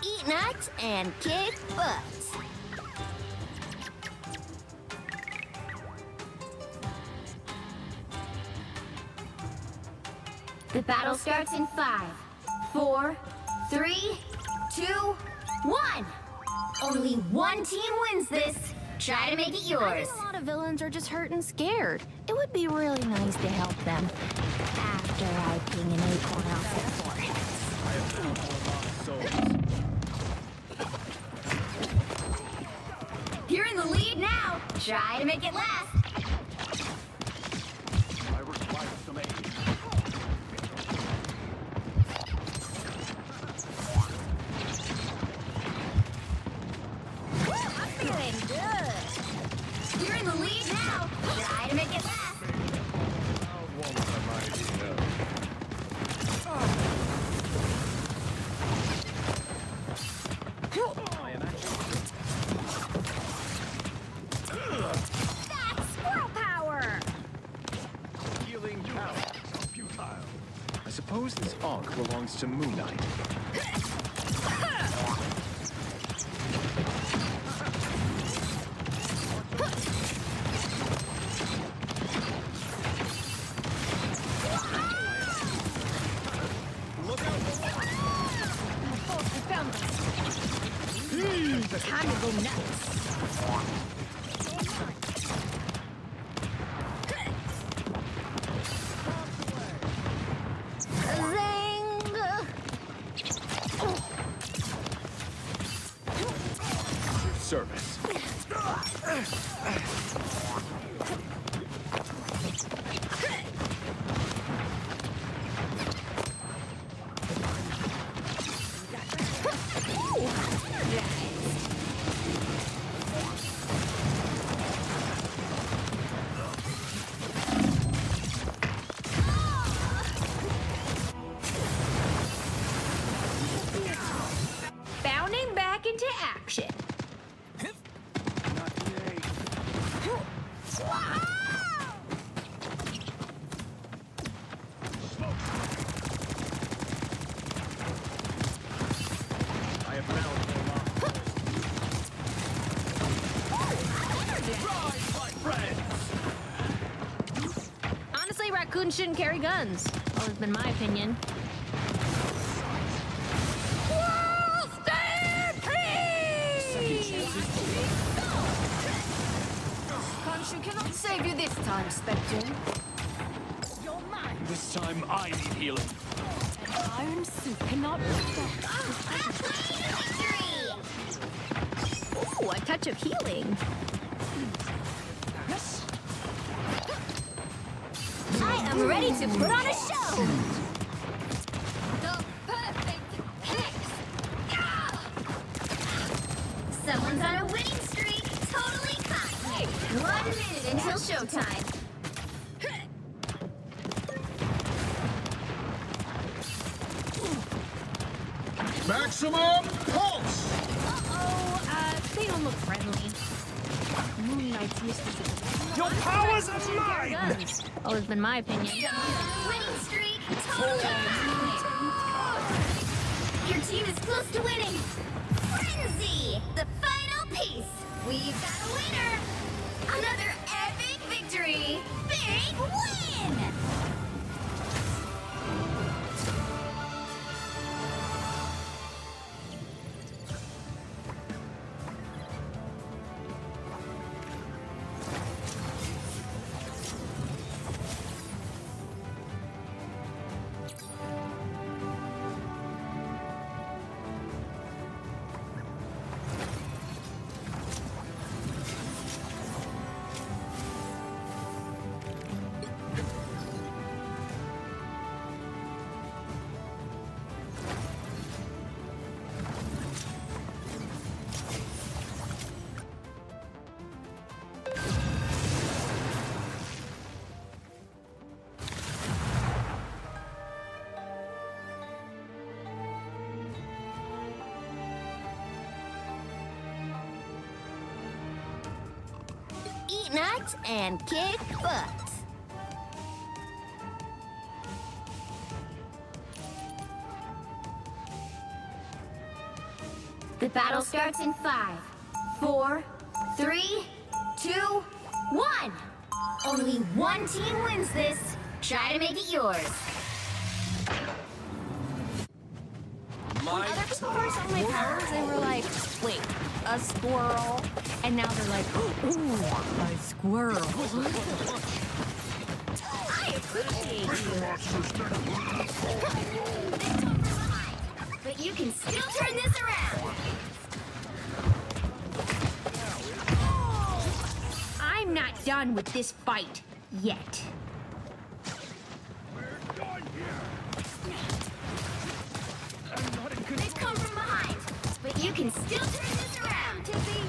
Eat nuts and kick butts. The battle starts in 5, 4, 3, 2, 1. Only one team wins this. Try to make it yours. I think a lot of villains are just hurt and scared. It would be really nice to help them after I ping an acorn off their foreheads. I have found more lost souls. You're in the lead now. Try to make it last. I require some aid. I'm feeling good. You're in the lead now. Try to make it last. That's squirrel power. Healing power. Futile. I suppose this ankh belongs to Moon Knight. Look out! Time to go nuts. Service. Bounding back into action. Not today. I have found more lost souls. Rise, my friends! Honestly, raccoons shouldn't carry guns. Always been my opinion. Khonshu cannot save you this time, Spectre. You're mine. This time I need healing. Iron suit cannot protect. Ooh, a touch of healing. I am ready to put on a show. The perfect hit. Someone's on a winning streak. Totally confident. 1 minute until showtime. Maximum pulse! They don't look friendly. Moon Knight's mistress. Your powers are Carry mine! guns. Always been my opinion. Winning streak. Totally confident. Your team is close to winning. Frenzy! The final piece. We've got a winner. Another epic victory. Big win! nuts and kick butts. The battle starts in 5, 4, 3, 2, 1. Only one team wins this. Try to make it yours. When other people first saw my powers, they were like, wait, a squirrel? And now they're like, ooh, a squirrel. I appreciate you. But you can still turn this around. I'm not done with this fight yet. They've come from behind, but you can still turn this around, Tippy.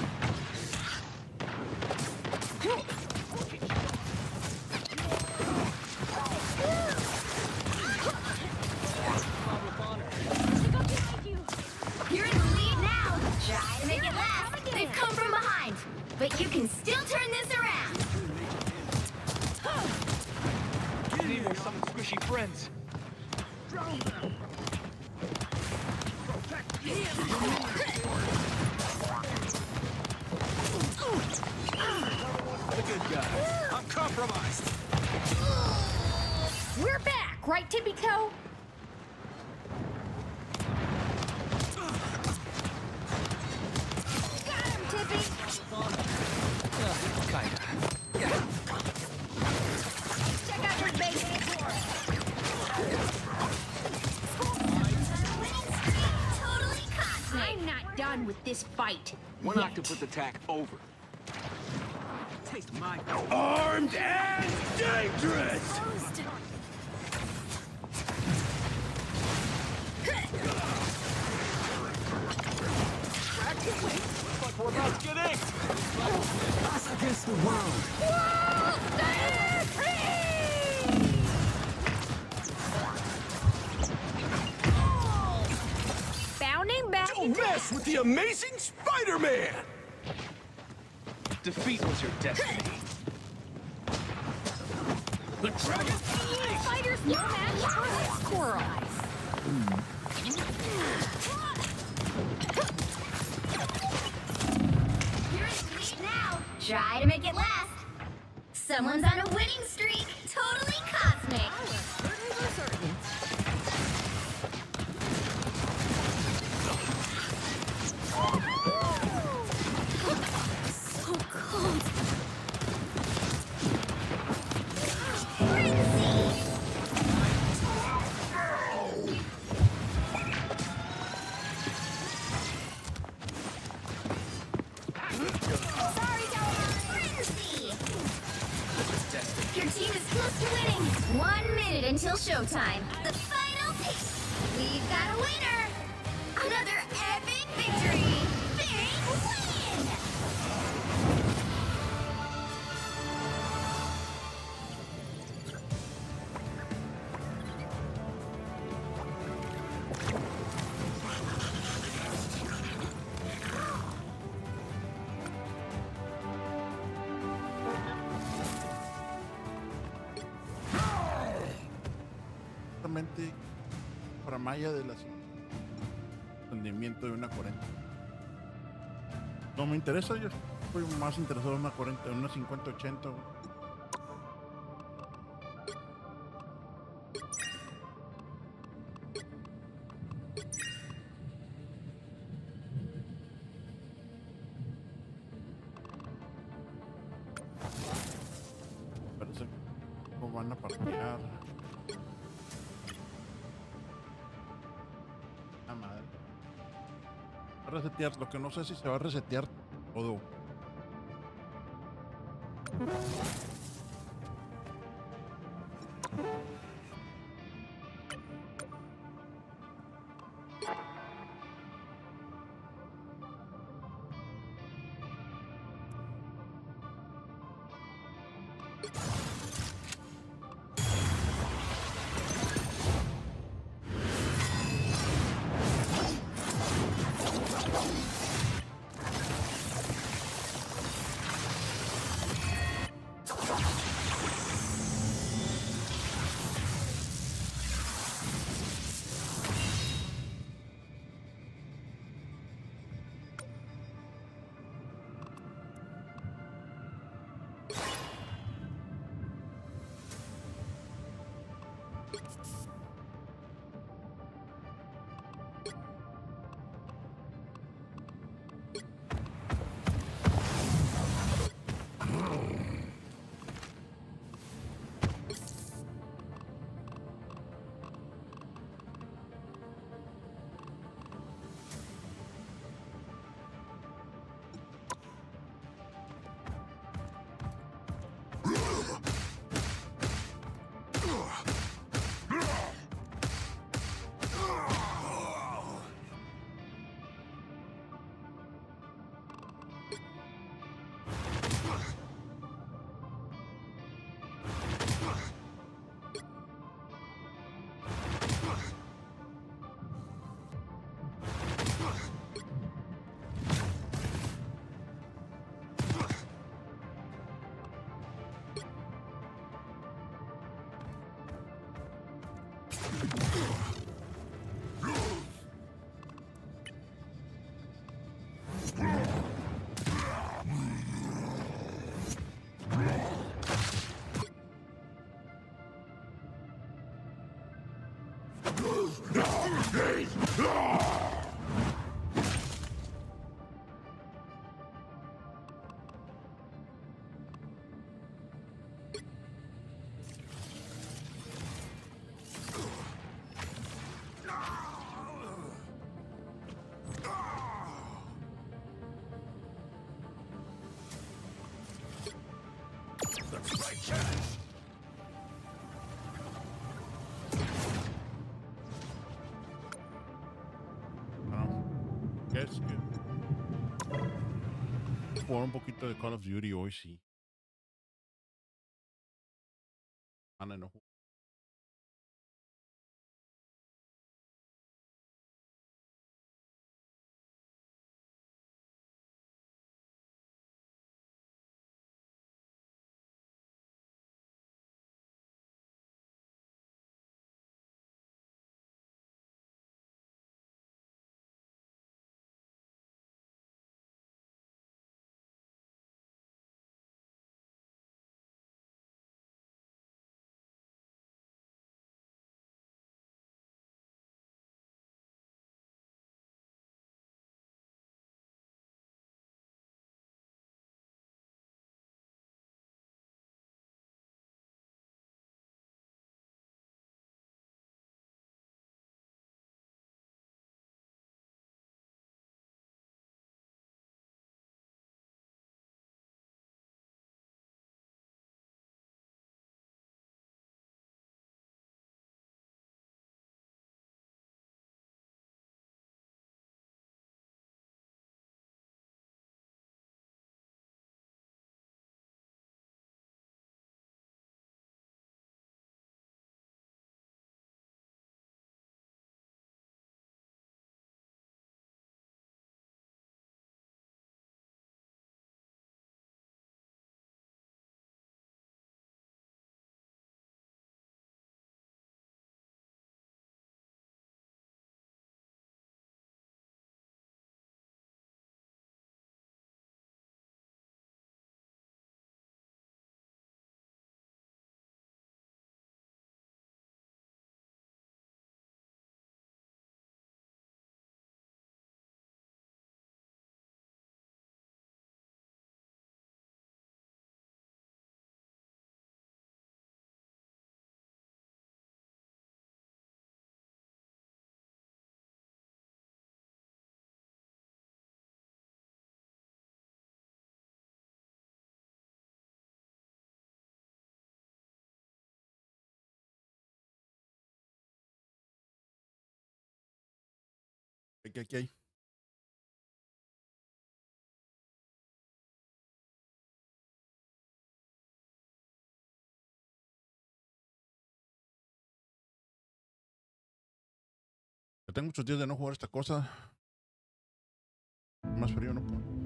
You're in the lead now. Try to make it last. They've come from behind, but you can still turn this around. Need more some squishy friends. The good guy. I'm compromised. We're back, right, Tippy Toe? Got him, Tippy. Kinda. Check out your base. Totally cosmic. I'm not done with this fight One yet. octopus attack over. Taste my Armed and dangerous! Looks like we're about to get inked. Us against the world. Bounding back Don't into mess with the amazing Spider-Man! Defeat was your destiny. The dragon! Fighter's no match for a squirrel. You're in the lead now. Try to make it last. Someone's on a winning streak. Totally cosmic. So cold. Frenzy. Sorry, Frenzy. Your team is close to winning. 1 minute until showtime. The final piece. We've got a winner. Another epic victory. Big win. Exactamente para Maya de las rendimiento de una 40. No me interesa, yo estoy más interesado en una 40, en una 50-80. Parece que no van a parquear. La madre. Va a resetear, lo que no sé si se va a resetear todo. Looks like cash. Es que jugar un poquito de Call of Duty hoy sí. Ana no. Aquí hay. Ya tengo muchos días de no jugar esta cosa. Más frío no puedo.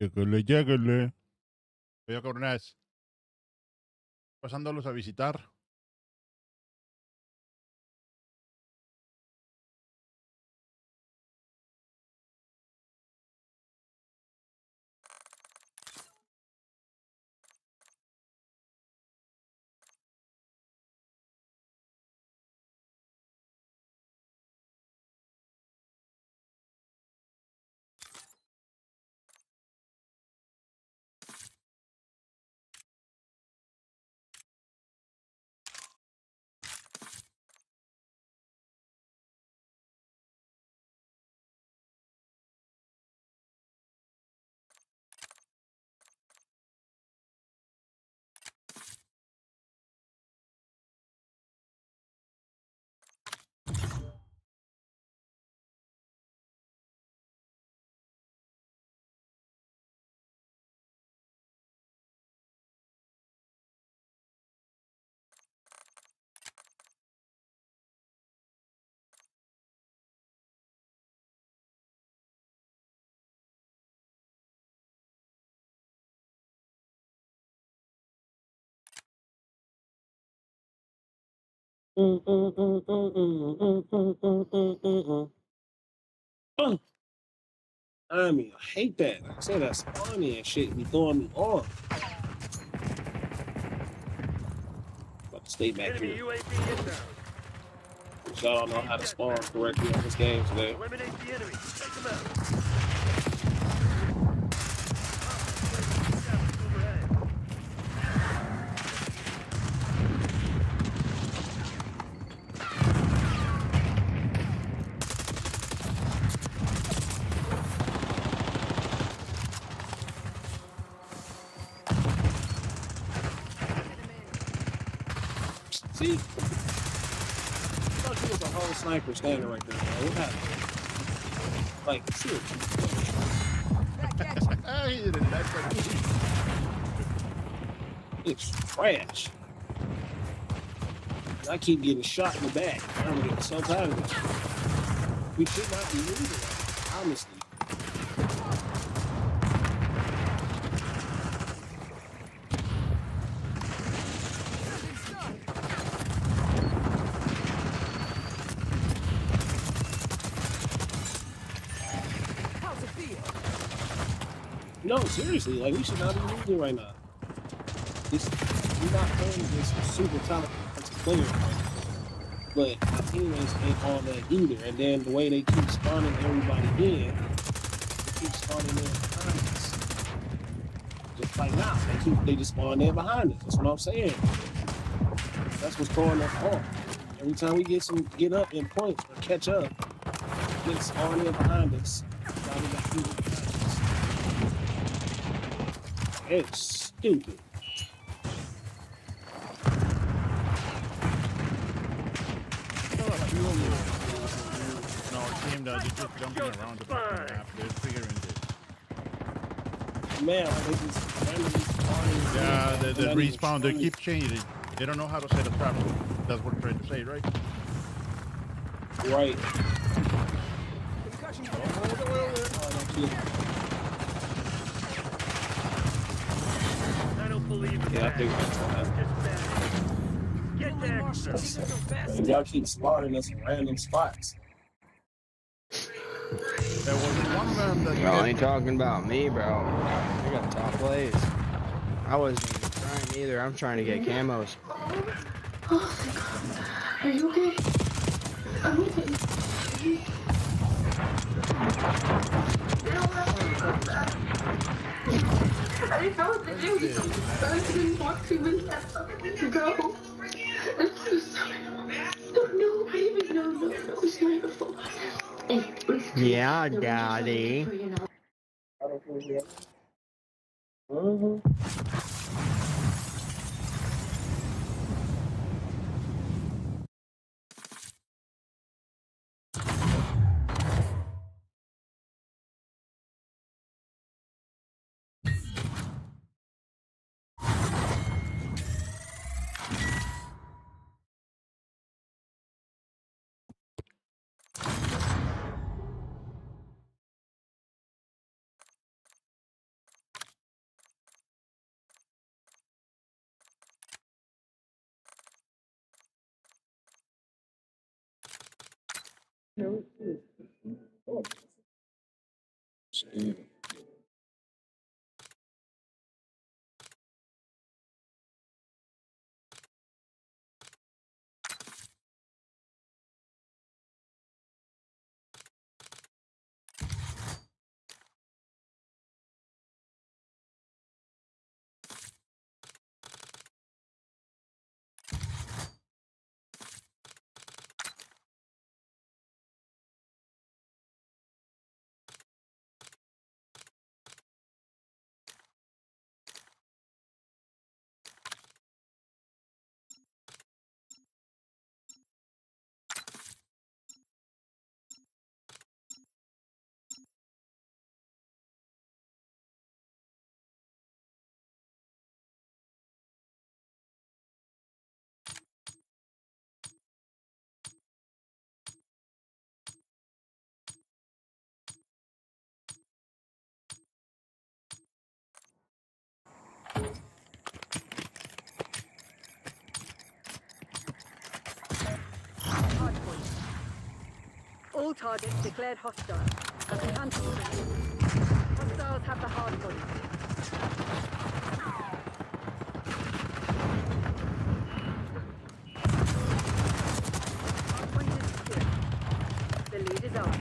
Lléguele, lléguele. Oye, cabrones. pasándolos a visitar. I mean, I hate that. Like I said, that spawning and shit be throwing me off. About to stay back Enemy here. UAV inbound. Y'all don't know how to spawn correctly on this game today. Eliminate the enemy. Take them out. Overhead. See? I thought you was a whole sniper standing right there, man. What happened? Like, seriously. He didn't like that. It's trash. And I keep getting shot in the back. I'm getting so tired of it. We should not be moving right now, honestly. No, seriously, like we should not be moving right now. We're not playing against a super talented player, but our teammates ain't all that either. And then the way they keep spawning everybody in, they keep spawning in behind us. Just like now, they just spawn in behind us. That's what I'm saying. That's what's throwing us off. Every time we get up in points or catch up, they spawn in behind us. Now we got people behind us. It's stupid. No, our team does. They're just jumping around the fucking map. They're figuring this. Man, they just randomly spawning. Yeah, the Randomly respawn. They spawning. keep changing. They don't know how to set a trap. That's what I'm trying to say, right? Right. I don't believe in Yeah, I that. think that's right. Get there. Y'all keep spawning us in random spots. There was one of them that Y'all ain't talking about me, bro. I got top plays. I wasn't even trying either. I'm trying to get camos. Oh, thank God. Are you okay? I'm okay. I didn't know what to do. I didn't want to go. I'm so sorry. No, I didn't even know. No, it's not your fault. Yeah, daddy. Hardpoint. All targets declared hostile. Cancel. Hostiles have the hardpoint. Hardpoint is secure. The lead is ours.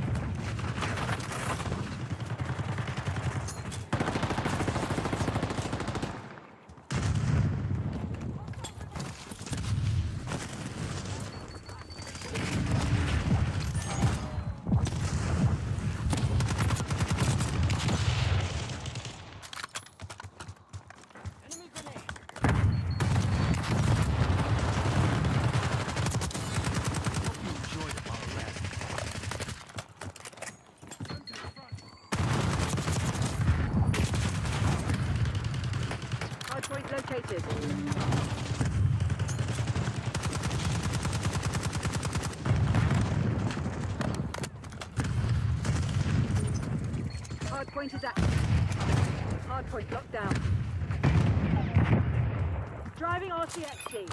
Hardpoint located. Hardpoint is active. Hardpoint locked down. Driving RCXD.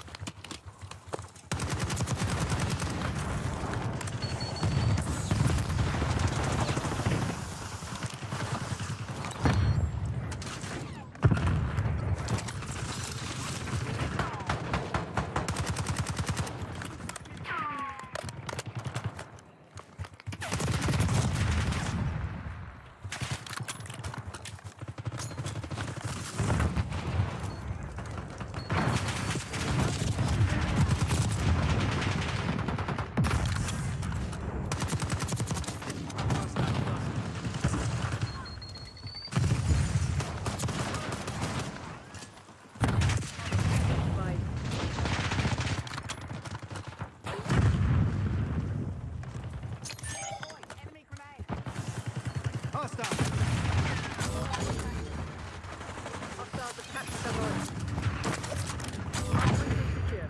Hostiles have captured the road. Hardpoint is secure.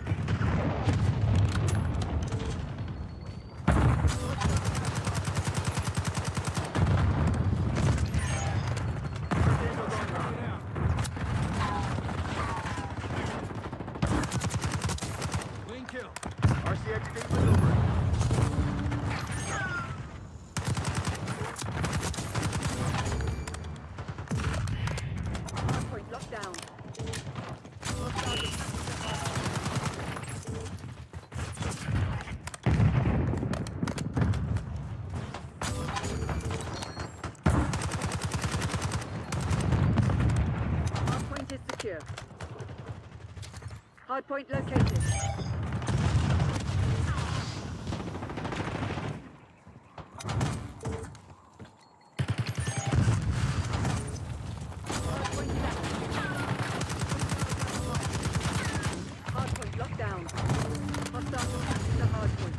Clean kill. RCXD maneuvering. Hardpoint locked down. Hostiles have captured the hardpoint. Hardpoint is secure. Hardpoint located. Hardpoint is active. Hardpoint locked down. Hostiles have captured the hardpoint.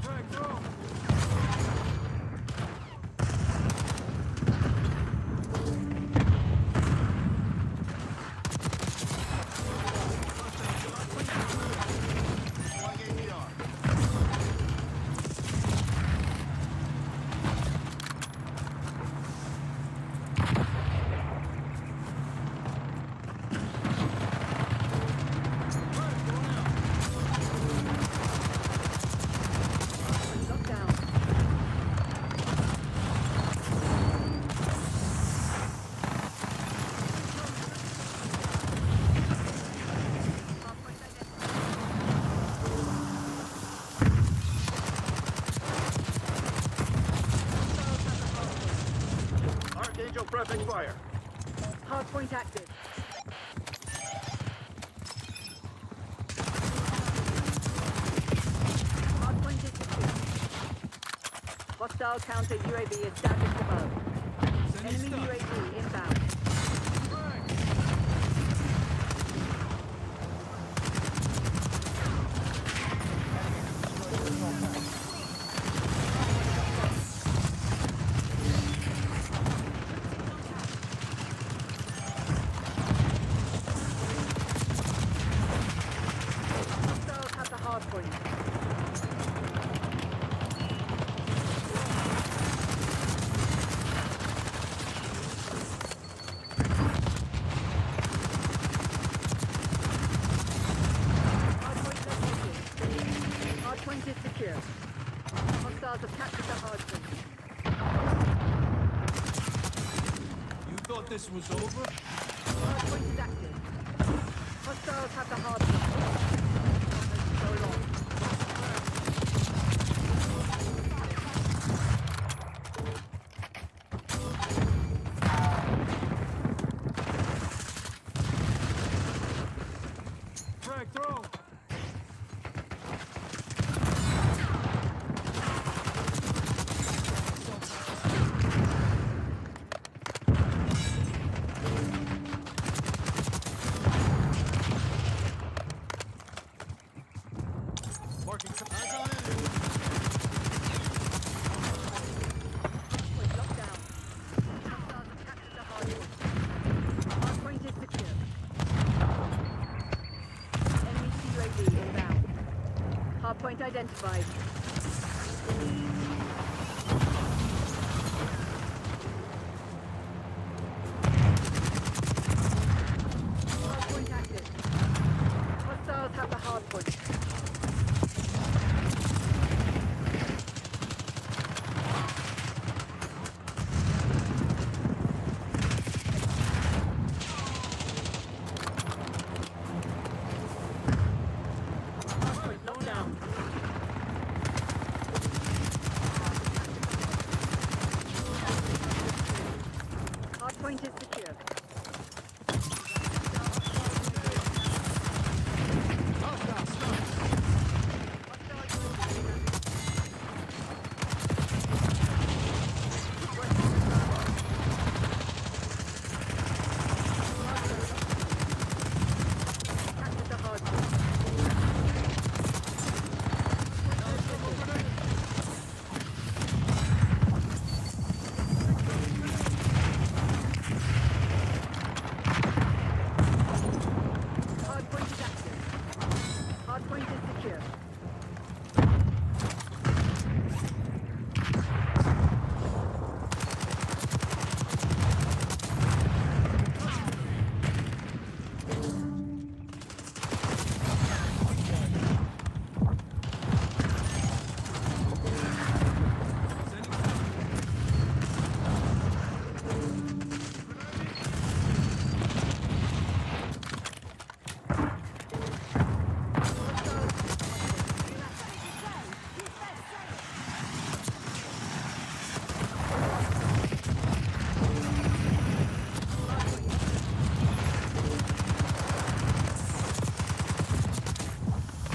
Frag throw. Hardpoint active. Hardpoint is secure. Hostile counter UAV established above. Enemy UAV inbound. Hostiles have the hardpoint. Hardpoint located. Hardpoint is secure. Hostiles have captured the hardpoint. You thought this was over? Hardpoint is active. Hostiles have the hardpoint. So long. Frag throw! Marking eyes on enemy. Hardpoint locked down. Hostiles have captured the hardpoint. Hardpoint is secure. Enemy UAV inbound. Hardpoint identified. Hardpoint active. Hostiles have the hardpoint. Hardpoint locked down. Hardpoint is secure. Captured the hardpoint. Hardpoint is active. Hardpoint is secure.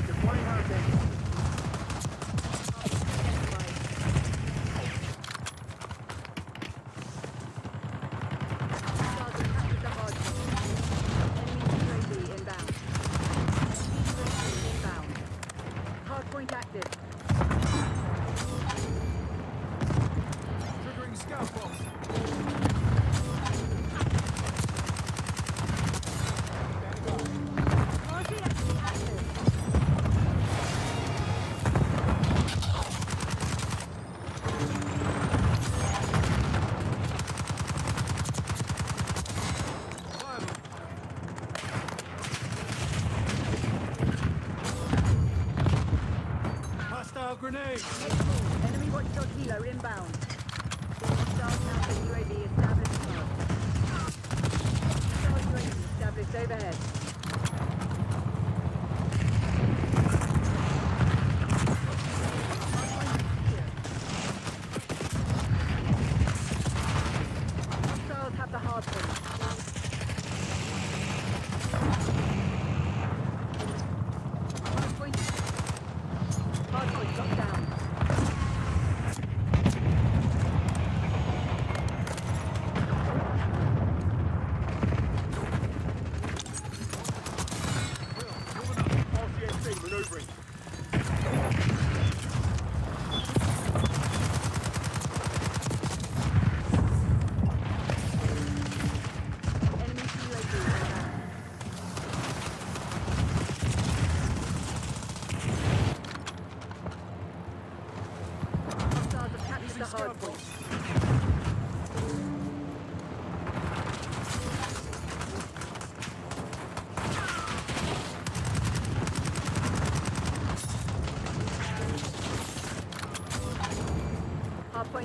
Deploying hardpoint. Hostiles have captured the hardpoint. Enemy UAV inbound. UAV inbound. Hardpoint active. Triggering scout pulse. Hostile grenade! Enemy watchdog kilo inbound. Hostile counter UAV established above. Hostile UAV established overhead. Hostiles have the hardpoint.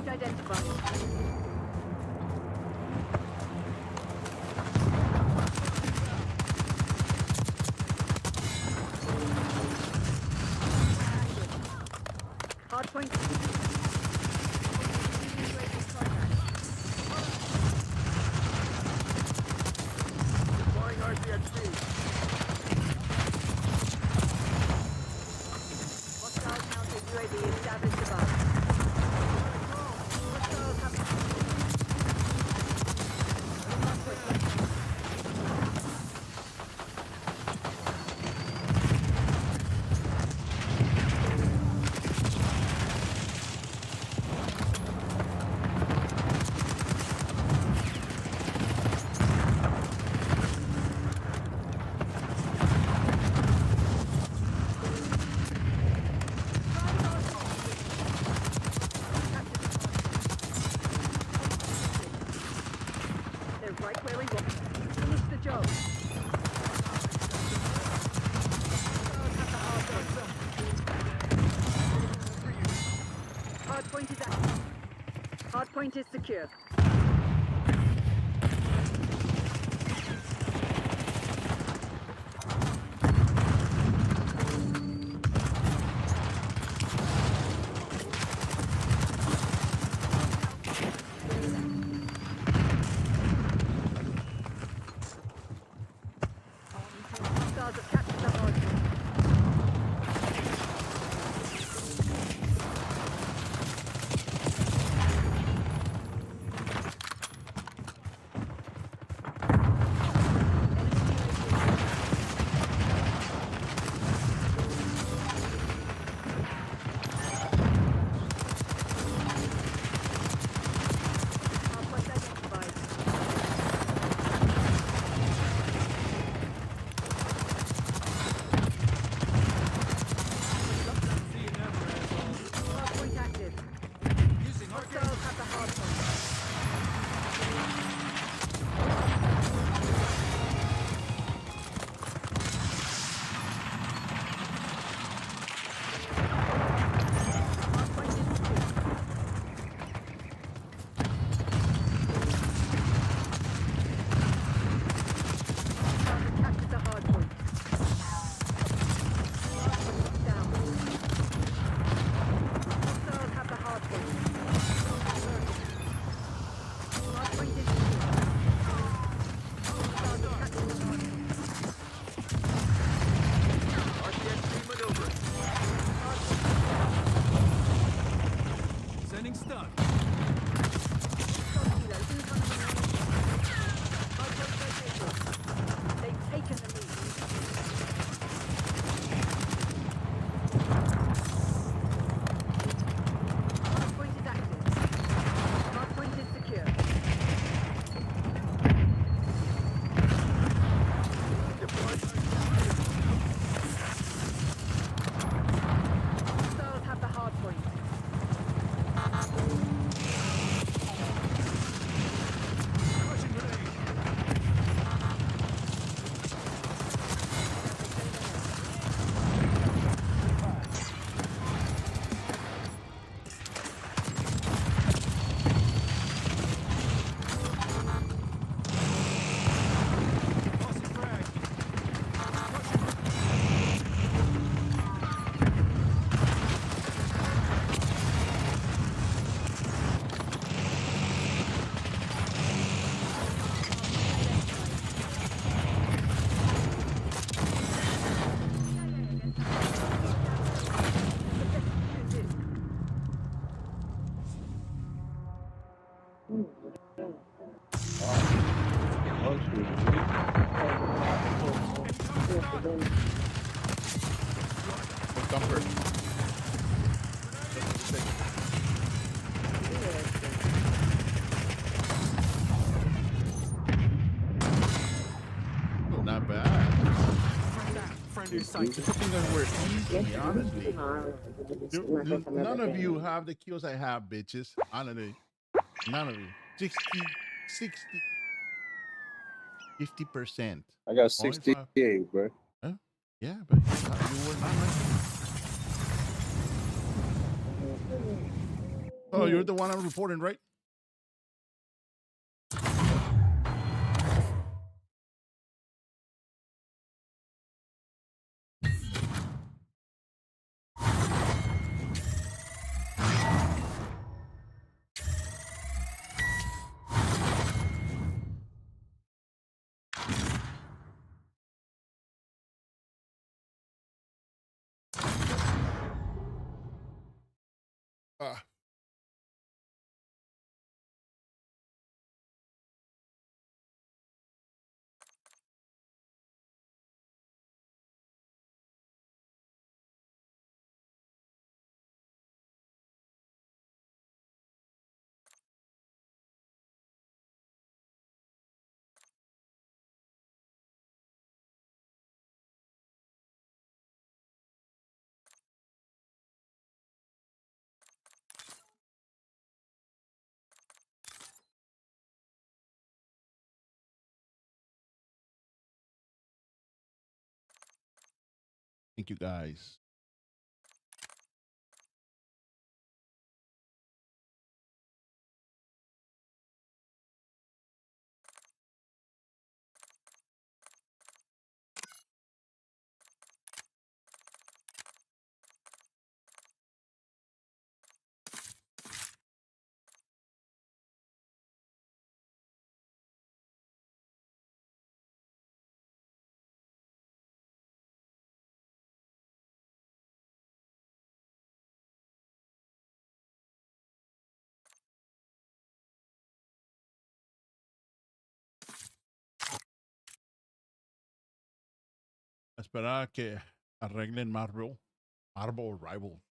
Hardpoint identified. Hardpoint. Deploying RCXD. Hostile counter UAV established above. Hostiles have They're right where we want them. Finish the job. Hardpoint is active. Hardpoint is secure. Hostiles have captured the hardpoint. Hardpoint identified. Hardpoint active. Hostiles have the hardpoint. Hardpoint is secure. Hostiles have captured the hardpoint. Hardpoint is down. Hostiles have the hardpoint. Hardpoint is secure. Hostiles have captured the hardpoint. RCXD maneuver. Sending stun. Kilos in front of the enemy. Hardpoint located. They've taken the lead. Hardpoint is active. Hardpoint is secure. Hostiles have the hardpoint. Crushing grenade. Tossing frag. With comfort. Oh, not bad. Friendly I sight. think that we're easy, honestly. None of you have the kills I have, bitches. Honestly. None of you. 60, 50%. I got Only 68, bro. Huh? Yeah, but you were not like Oh, you're the one I'm reporting, right? Ah. Thank you, guys. Esperaba que arreglen Marvel. Marvel Rival.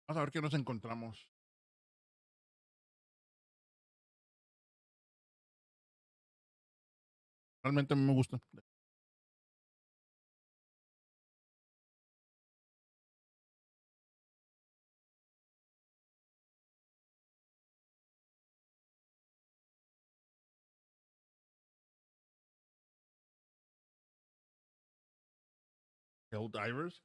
Vamos a ver qué nos encontramos. Realmente a mí me gusta. Helldivers.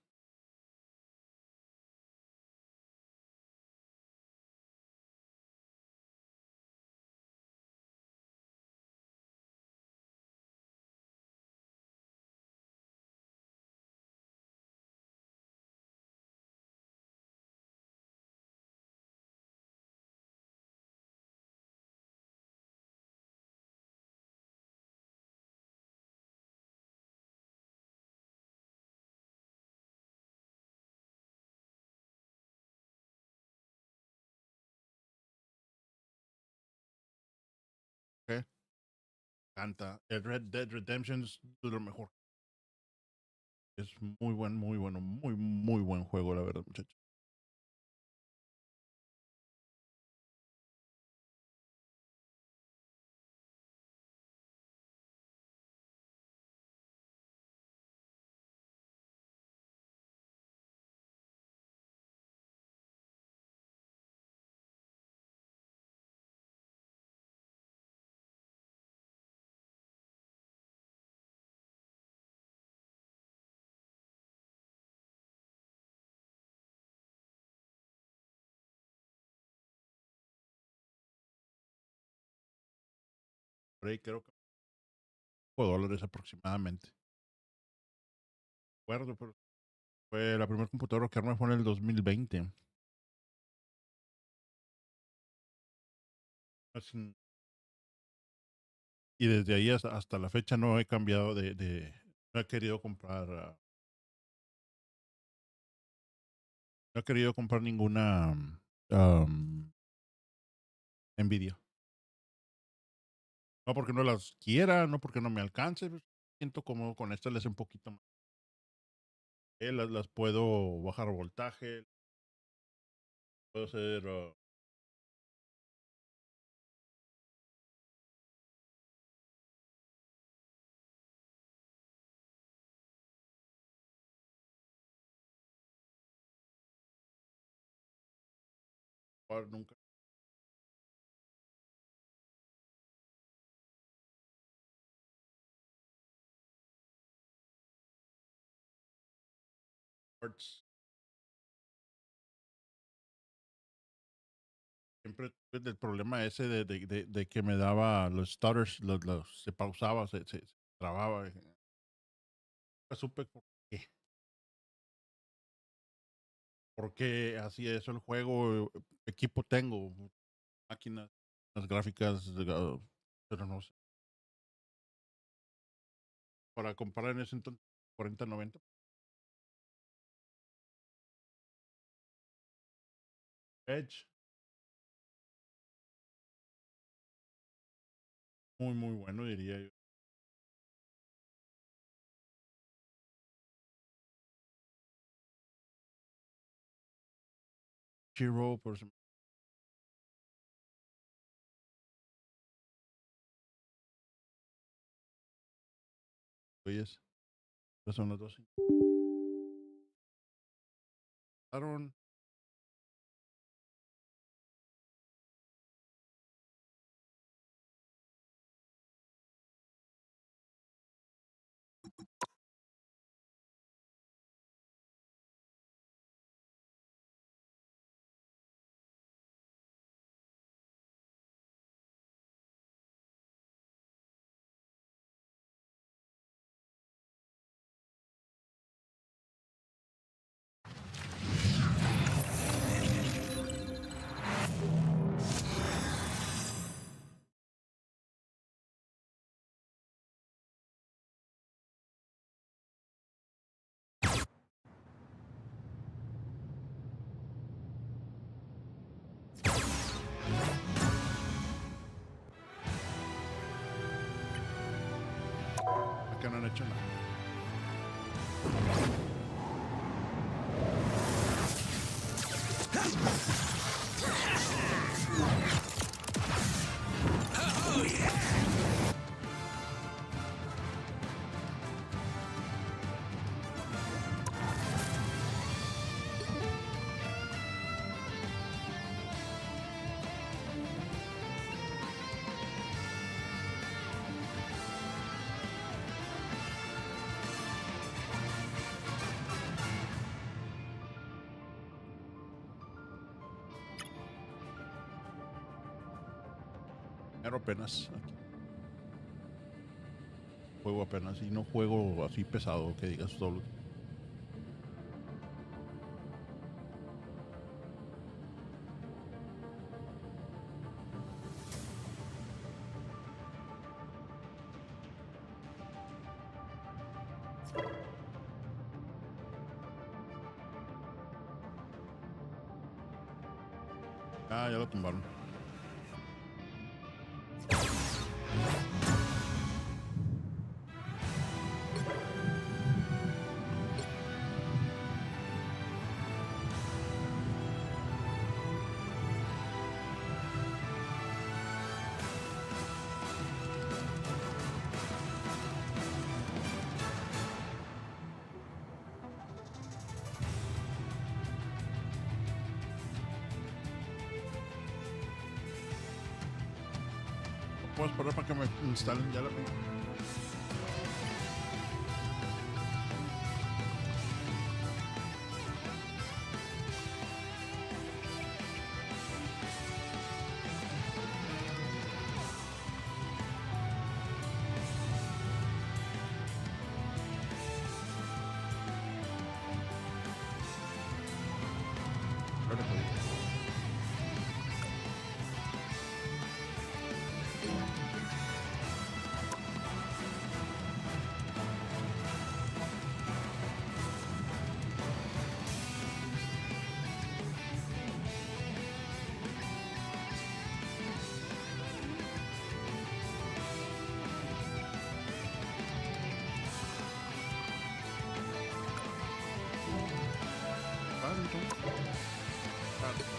¿Qué? Canta. El Red Dead Redemption es de lo mejor. Es muy bueno, muy buen juego, la verdad, muchachos. Por ahí creo que $5 aproximadamente. Recuerdo, pero fue la primera computadora que armé fue en el 2020. Así- Y desde ahí hasta la fecha no he cambiado no he querido comprar, no he querido comprar ninguna Nvidia. No porque no las quiera, no porque no me alcance. Pues, siento como con estas les un poquito más. Las puedo bajar voltaje, puedo hacer nunca. Parts. Siempre tuve el problema ese de que me daba los stutters, se pausaba, se trababa. Nunca supe por qué hacía eso el juego. Equipo tengo, máquinas, las gráficas, pero no sé. Para comparar en ese entonces, 4090. Edge, muy bueno, diría yo. Hero, por si me oyes. Esas son las dos. Aaron, acá no han hecho nada. Pero apenas aquí juego apenas y no juego así pesado que digas solo. Ah, ya lo tumbaron. No puedo esperar para que me instalen ya la.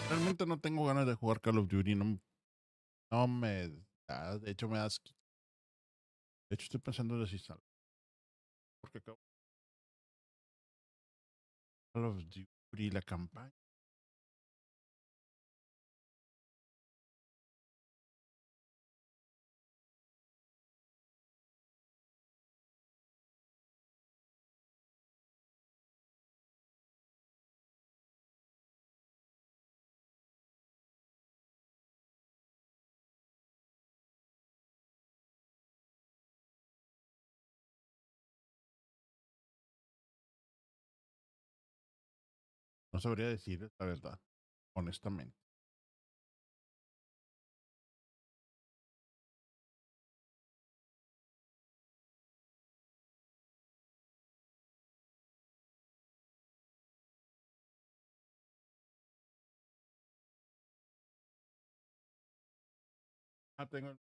Realmente no tengo ganas de jugar Call of Duty. No, no me da. De hecho, me da. De hecho, estoy pensando en desinstalar. Porque acabo Call of Duty, la campaña. No sabría decir la verdad, honestamente. Ah, tengo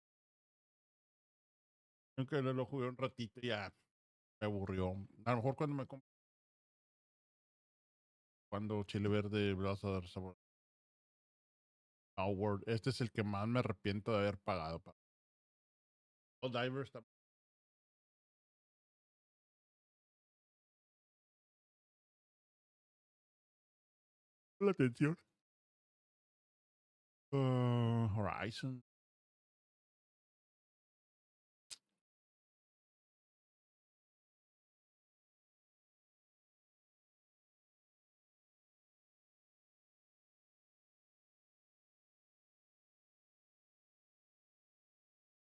que lo jugué un ratito y ya me aburrió. A lo mejor cuando Chile Verde me vas a dar sabor. Award. Este es el que más me arrepiento de haber pagado. Los Divers también. La atención. Horizon.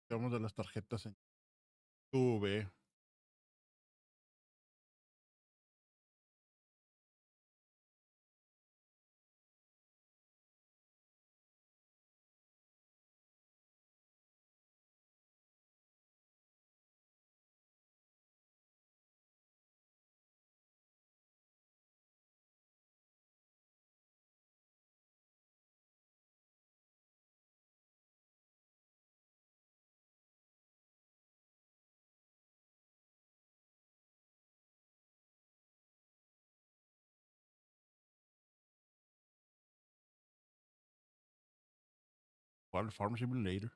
Digamos de las tarjetas en tuve. ¿Cuál? Farm Simulator.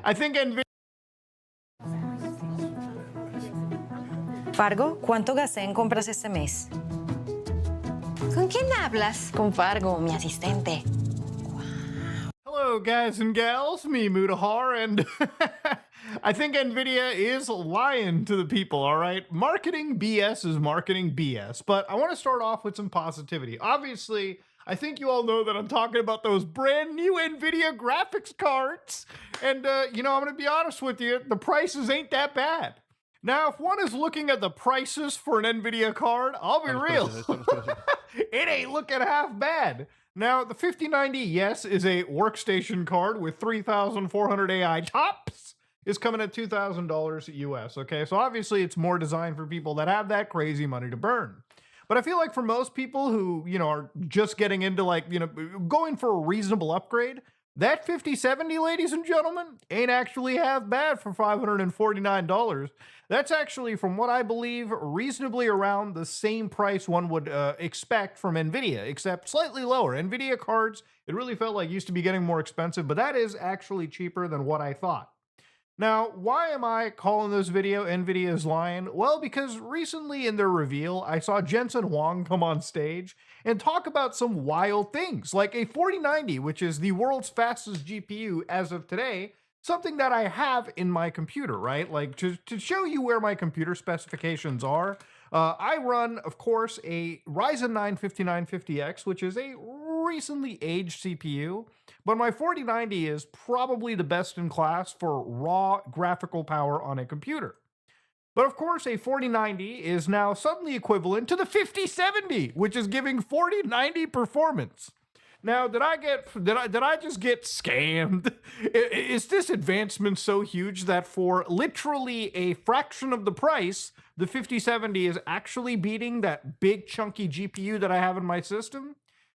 I think NVIDIA. Fargo, ¿cuánto gasté en compras este mes? ¿Con quién hablas? Con Fargo, mi asistente. Hello, guys and gals, me Mutahar, and I think NVIDIA is lying to the people, all right? Marketing BS is marketing BS, but I want to start off with some positivity. Obviously, I think you all know that I'm talking about those brand new NVIDIA graphics cards, and, you know, I'm going to be honest with you, the prices ain't that bad. Now, if one is looking at the prices for an NVIDIA card, I'll be real. It ain't looking half bad. Now, the 5090, yes, is a workstation card with 3,400 AI tops. Is coming at $2,000 US, okay? So obviously it's more designed for people that have that crazy money to burn. But I feel like for most people who, you know, are just getting into like, you know, going for a reasonable upgrade, that 5070, ladies and gentlemen, ain't actually half bad for $549. That's actually, from what I believe, reasonably around the same price one would expect from NVIDIA, except slightly lower. NVIDIA cards, it really felt like used to be getting more expensive, but that is actually cheaper than what I thought. Now, why am I calling this video NVIDIA is lying? Well, because recently in their reveal, I saw Jensen Huang come on stage and talk about some wild things, like a 4090, which is the world's fastest GPU as of today, something that I have in my computer, right? Like, to show you where my computer specifications are, I run, of course, a Ryzen 9 5950X, which is a recently aged CPU, but my 4090 is probably the best in class for raw graphical power on a computer. But of course, a 4090 is now suddenly equivalent to the 5070, which is giving 4090 performance. Now, did I just get scammed? Is this advancement so huge that for literally a fraction of the price, the 5070 is actually beating that big chunky GPU that I have in my system?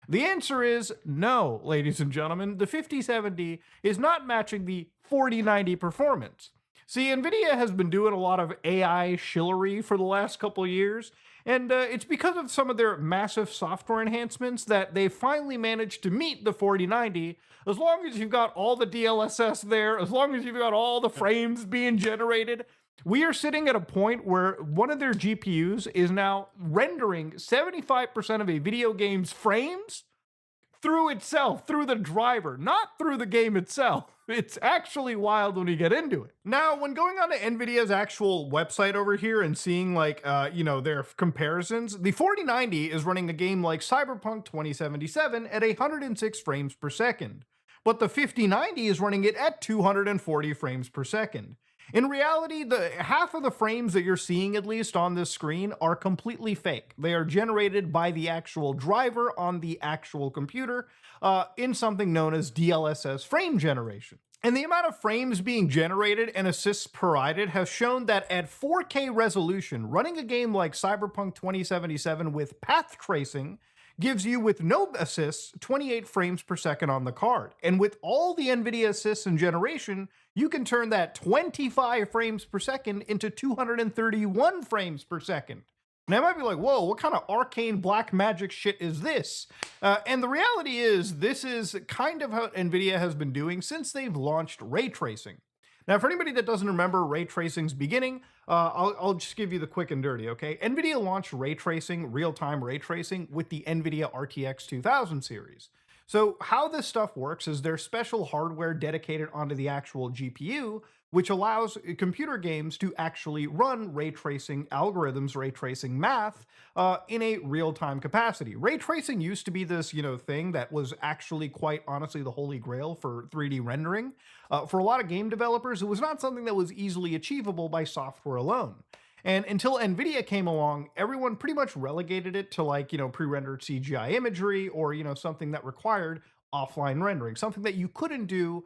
The answer is no, ladies and gentlemen. The 5070 is not matching the 4090 performance. See, NVIDIA has been doing a lot of AI shillery for the last couple of years, and it's because of some of their massive software enhancements that they finally managed to meet the 4090, as long as you've got all the DLSS there, as long as you've got all the frames being generated. We are sitting at a point where one of their GPUs is now rendering 75% of a video game's frames through itself, through the driver, not through the game itself. It's actually wild when you get into it. Now, when going on to NVIDIA's actual website over here and seeing like, you know, their comparisons, the 4090 is running a game like Cyberpunk 2077 at 106 frames per second, but the 5090 is running it at 240 frames per second. In reality, the half of the frames that you're seeing, at least on this screen, are completely fake. They are generated by the actual driver on the actual computer in something known as DLSS frame generation. And the amount of frames being generated and assists provided has shown that at 4K resolution, running a game like Cyberpunk 2077 with path tracing gives you, with no assists, 28 frames per second on the card. And with all the NVIDIA assists and generation, you can turn that 25 frames per second into 231 frames per second. Now, I might be like, whoa, what kind of arcane black magic shit is this? And the reality is, this is kind of how NVIDIA has been doing since they've launched ray tracing. Now, for anybody that doesn't remember ray tracing's beginning, I'll just give you the quick and dirty, okay? NVIDIA launched ray tracing, real-time ray tracing, with the NVIDIA RTX 2000 series. So how this stuff works is there's special hardware dedicated onto the actual GPU, which allows computer games to actually run ray tracing algorithms, ray tracing math, in a real-time capacity. Ray tracing used to be this, you know, thing that was actually quite honestly the holy grail for 3D rendering. For a lot of game developers, it was not something that was easily achievable by software alone. And until NVIDIA came along, everyone pretty much relegated it to, like, you know, pre-rendered CGI imagery, or, you know, something that required offline rendering, something that you couldn't do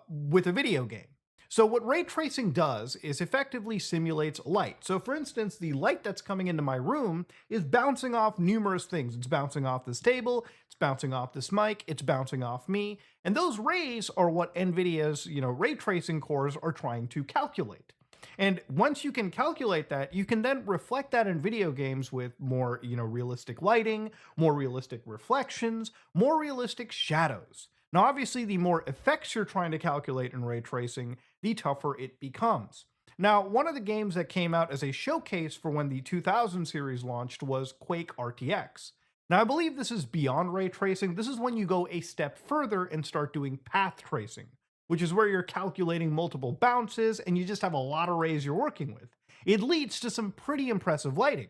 with a video game. So what ray tracing does is effectively simulates light. So for instance, the light that's coming into my room is bouncing off numerous things. It's bouncing off this table, it's bouncing off this mic, it's bouncing off me, and those rays are what NVIDIA's, you know, ray tracing cores are trying to calculate. And once you can calculate that, you can then reflect that in video games with more, you know, realistic lighting, more realistic reflections, more realistic shadows. Now, obviously, the more effects you're trying to calculate in ray tracing, the tougher it becomes. Now, one of the games that came out as a showcase for when the 2000 series launched was Quake RTX. Now, I believe this is beyond ray tracing. This is when you go a step further and start doing path tracing, which is where you're calculating multiple bounces and you just have a lot of rays you're working with. It leads to some pretty impressive lighting.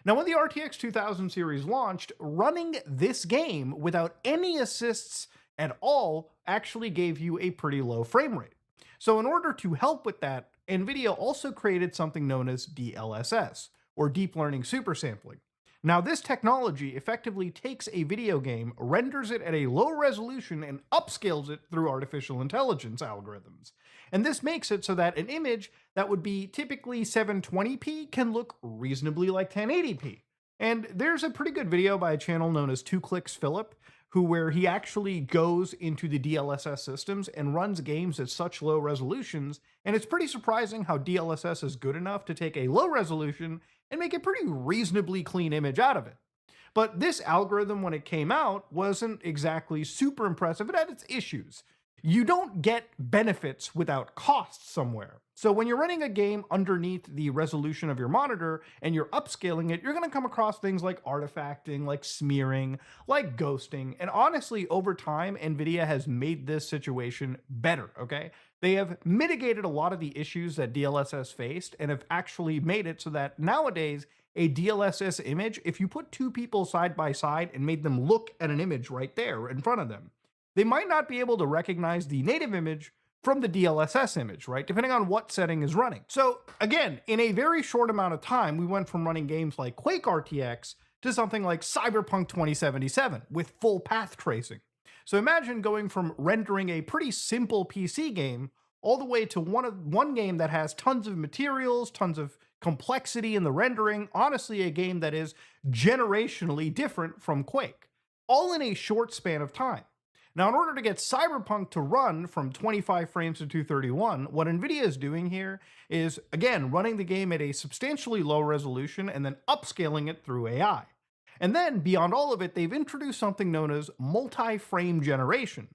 Now, when the RTX 2000 series launched, running this game without any assists at all actually gave you a pretty low frame rate. So in order to help with that, NVIDIA also created something known as DLSS, or Deep Learning Supersampling. Now, this technology effectively takes a video game, renders it at a low resolution, and upscales it through artificial intelligence algorithms. And this makes it so that an image that would be typically 720p can look reasonably like 1080p. And there's a pretty good video by a channel known as 2 Clicks Philip, where he actually goes into the DLSS systems and runs games at such low resolutions, and it's pretty surprising how DLSS is good enough to take a low resolution and make a pretty reasonably clean image out of it. But this algorithm, when it came out, wasn't exactly super impressive. It had its issues. You don't get benefits without costs somewhere. So when you're running a game underneath the resolution of your monitor and you're upscaling it, you're going to come across things like artifacting, like smearing, like ghosting. And honestly, over time, NVIDIA has made this situation better, okay? They have mitigated a lot of the issues that DLSS faced and have actually made it so that nowadays, a DLSS image, if you put two people side by side and made them look at an image right there in front of them, they might not be able to recognize the native image from the DLSS image, right? Depending on what setting is running. So again, in a very short amount of time, we went from running games like Quake RTX to something like Cyberpunk 2077 with full path tracing. So imagine going from rendering a pretty simple PC game all the way to one game that has tons of materials, tons of complexity in the rendering, honestly, a game that is generationally different from Quake, all in a short span of time. Now, in order to get Cyberpunk to run from 25 frames to 231, what NVIDIA is doing here is, again, running the game at a substantially low resolution and then upscaling it through AI. And then, beyond all of it, they've introduced something known as multi-frame generation.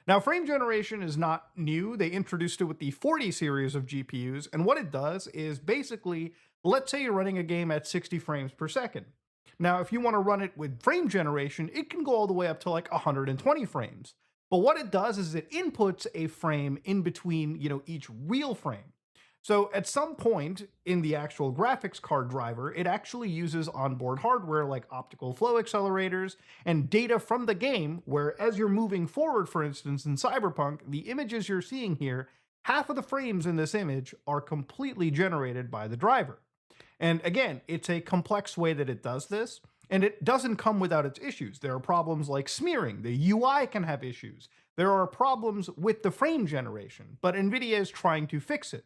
Now, frame generation is not new. They introduced it with the 40 series of GPUs, and what it does is basically, let's say you're running a game at 60 frames per second. Now, if you want to run it with frame generation, it can go all the way up to like 120 frames. But what it does is it inputs a frame in between, each real frame. So at some point in the actual graphics card driver, it actually uses onboard hardware like optical flow accelerators and data from the game, where as you're moving forward, for instance, in Cyberpunk, the images you're seeing here, half of the frames in this image are completely generated by the driver. And again, it's a complex way that it does this, and it doesn't come without its issues. There are problems like smearing. The UI can have issues. There are problems with the frame generation, but NVIDIA is trying to fix it.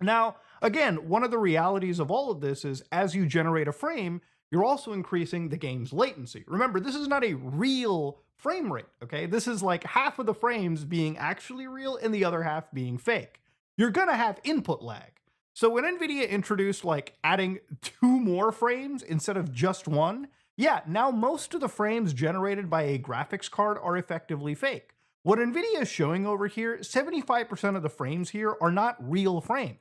Now, again, one of the realities of all of this is as you generate a frame, you're also increasing the game's latency. Remember, this is not a real frame rate, okay? This is like half of the frames being actually real and the other half being fake. You're gonna have input lag. So when NVIDIA introduced like adding 2 more frames instead of just 1, yeah, now most of the frames generated by a graphics card are effectively fake. What NVIDIA is showing over here, 75% of the frames here are not real frames.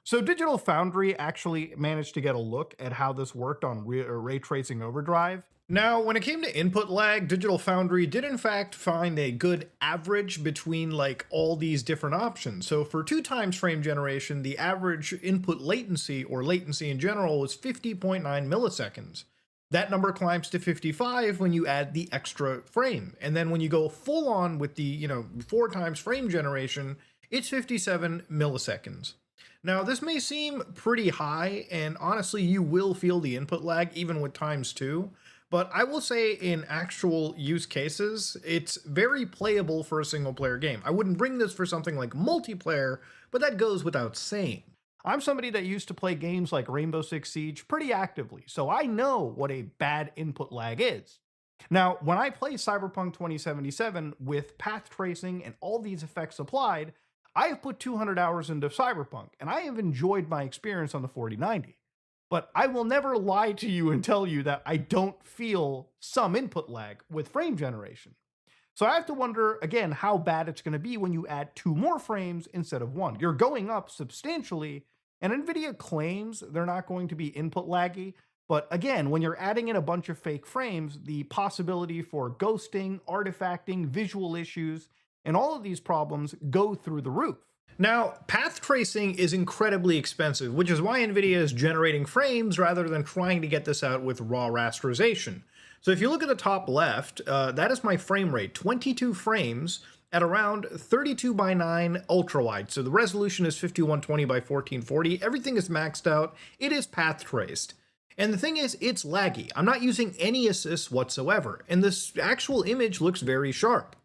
So Digital Foundry actually managed to get a look at how this worked on ray tracing overdrive. Now, when it came to input lag, Digital Foundry did in fact find a good average between like all these different options. So for 2x frame generation, the average input latency, or latency in general, was 50.9 milliseconds. That number climbs to 55 when you add the extra frame. And then when you go full on with the, 4x frame generation, it's 57 milliseconds. Now, this may seem pretty high, and honestly, you will feel the input lag even with ×2. But I will say in actual use cases, it's very playable for a single player game. I wouldn't bring this for something like multiplayer, but that goes without saying. I'm somebody that used to play games like Rainbow Six Siege pretty actively, so I know what a bad input lag is. Now, when I play Cyberpunk 2077 with path tracing and all these effects applied, I have put 200 hours into Cyberpunk, and I have enjoyed my experience on the 4090. But I will never lie to you and tell you that I don't feel some input lag with frame generation. So I have to wonder, again, how bad it's going to be when you add 2 more frames instead of 1. You're going up substantially, and NVIDIA claims they're not going to be input laggy. But again, when you're adding in a bunch of fake frames, the possibility for ghosting, artifacting, visual issues, and all of these problems go through the roof. Now, path tracing is incredibly expensive, which is why NVIDIA is generating frames rather than trying to get this out with raw rasterization. So if you look at the top left, that is my frame rate, 22 frames at around 32 by 9 ultra wide. So the resolution is 5120 by 1440. Everything is maxed out. It is path traced. And the thing is, it's laggy. I'm not using any assists whatsoever. And this actual image looks very sharp.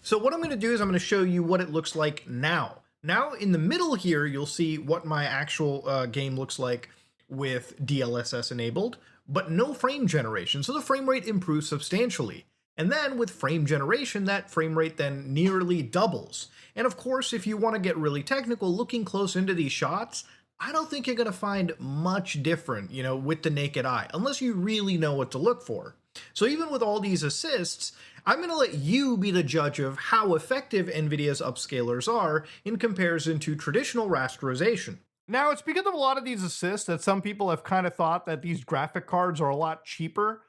So what I'm going to do is I'm going to show you what it looks like now. Now in the middle here, you'll see what my actual game looks like with DLSS enabled, but no frame generation. So the frame rate improves substantially. And then with frame generation, that frame rate then nearly doubles. And of course, if you want to get really technical, looking close into these shots, I don't think you're going to find much different, with the naked eye, unless you really know what to look for. So even with all these assists, I'm going to let you be the judge of how effective NVIDIA's upscalers are in comparison to traditional rasterization. Now, it's because of a lot of these assists that some people have kind of thought that these graphic cards are a lot cheaper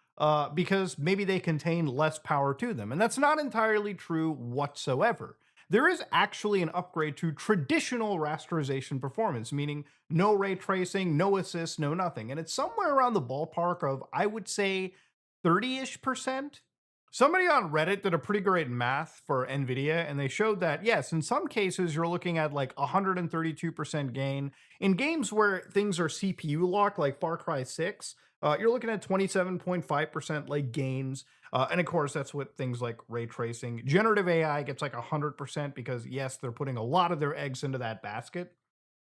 because maybe they contain less power to them. And that's not entirely true whatsoever. There is actually an upgrade to traditional rasterization performance, meaning no ray tracing, no assists, no nothing. And it's somewhere around the ballpark of, I would say, 30-ish%. Somebody on Reddit did a pretty great math for NVIDIA, and they showed that, yes, in some cases, you're looking at like 132% gain. In games where things are CPU locked, like Far Cry 6, you're looking at 27.5% like gains. And of course, that's with things like ray tracing. Generative AI gets like 100% because, yes, they're putting a lot of their eggs into that basket.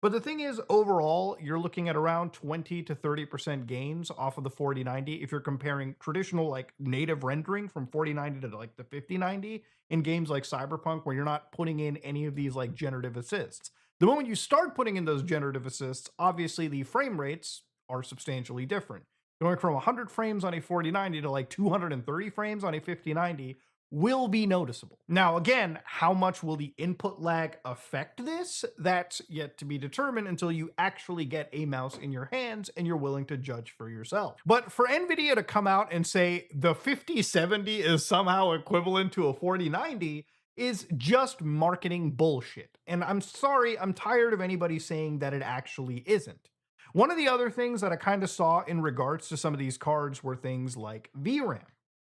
But the thing is, overall, you're looking at around 20 to 30% gains off of the 4090 if you're comparing traditional like native rendering from 4090 to like the 5090 in games like Cyberpunk, where you're not putting in any of these like generative assists. The moment you start putting in those generative assists, obviously the frame rates are substantially different. Going from 100 frames on a 4090 to like 230 frames on a 5090 will be noticeable. Now, again, how much will the input lag affect this? That's yet to be determined until you actually get a mouse in your hands and you're willing to judge for yourself. But for NVIDIA to come out and say the 5070 is somehow equivalent to a 4090 is just marketing bullshit. And I'm sorry, I'm tired of anybody saying that it actually isn't. One of the other things that I kind of saw in regards to some of these cards were things like VRAM.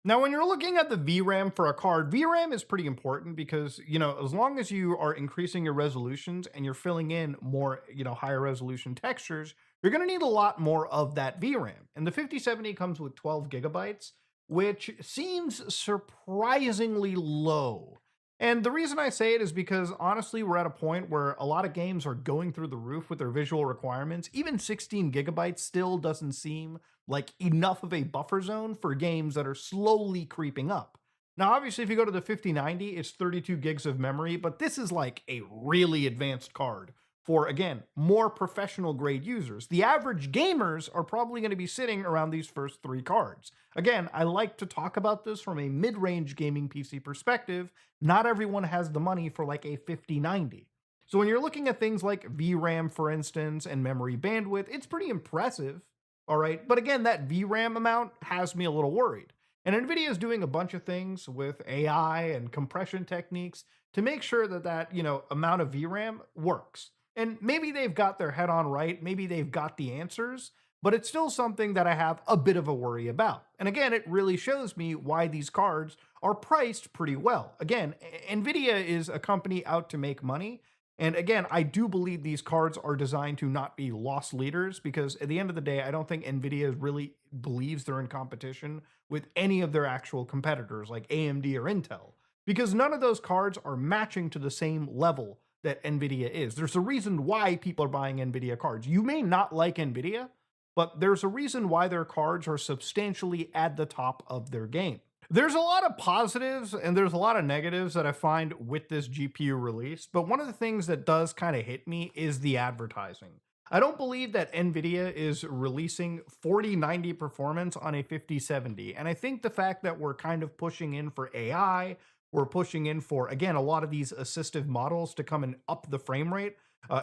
Now, when you're looking at the VRAM for a card, VRAM is pretty important because, as long as you are increasing your resolutions and you're filling in more, higher resolution textures, you're going to need a lot more of that VRAM. And the 5070 comes with 12 gigabytes, which seems surprisingly low. And the reason I say it is because, honestly, we're at a point where a lot of games are going through the roof with their visual requirements. Even 16 gigabytes still doesn't seem like enough of a buffer zone for games that are slowly creeping up. Now, obviously, if you go to the 5090, it's 32 gigs of memory, but this is like a really advanced card for, again, more professional grade users. The average gamers are probably going to be sitting around these first 3 cards. Again, I like to talk about this from a mid-range gaming PC perspective. Not everyone has the money for like a 5090. So when you're looking at things like VRAM, for instance, and memory bandwidth, it's pretty impressive, all right? But again, that VRAM amount has me a little worried. And NVIDIA is doing a bunch of things with AI and compression techniques to make sure that amount of VRAM works. And maybe they've got their head on right, maybe they've got the answers, but it's still something that I have a bit of a worry about. And again, it really shows me why these cards are priced pretty well. Again, NVIDIA is a company out to make money. And again, I do believe these cards are designed to not be loss leaders because at the end of the day, I don't think NVIDIA really believes they're in competition with any of their actual competitors like AMD or Intel, because none of those cards are matching to the same level that NVIDIA is. There's a reason why people are buying NVIDIA cards. You may not like NVIDIA, but there's a reason why their cards are substantially at the top of their game. There's a lot of positives and there's a lot of negatives that I find with this GPU release, but one of the things that does kind of hit me is the advertising. I don't believe that NVIDIA is releasing 4090 performance on a 5070, and I think the fact that we're kind of pushing in for AI, we're pushing in for, again, a lot of these assistive models to come and up the frame rate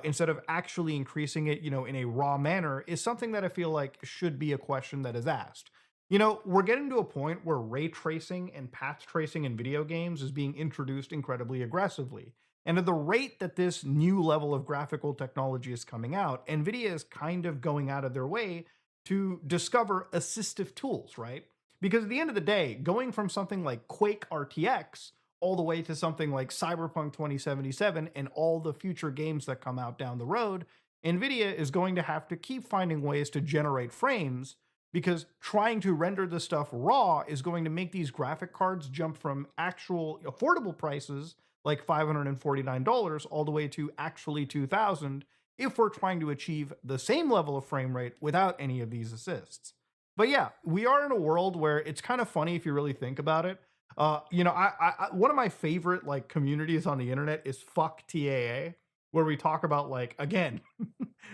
instead of actually increasing it, in a raw manner, is something that I feel like should be a question that is asked. We're getting to a point where ray tracing and path tracing in video games is being introduced incredibly aggressively. And at the rate that this new level of graphical technology is coming out, NVIDIA is kind of going out of their way to discover assistive tools, right? Because at the end of the day, going from something like Quake RTX all the way to something like Cyberpunk 2077 and all the future games that come out down the road, NVIDIA is going to have to keep finding ways to generate frames, because trying to render this stuff raw is going to make these graphic cards jump from actual affordable prices like $549 all the way to actually $2,000 if we're trying to achieve the same level of frame rate without any of these assists. But yeah, we are in a world where it's kind of funny if you really think about it. One of my favorite like communities on the internet is Fuck TAA, where we talk about, like, again,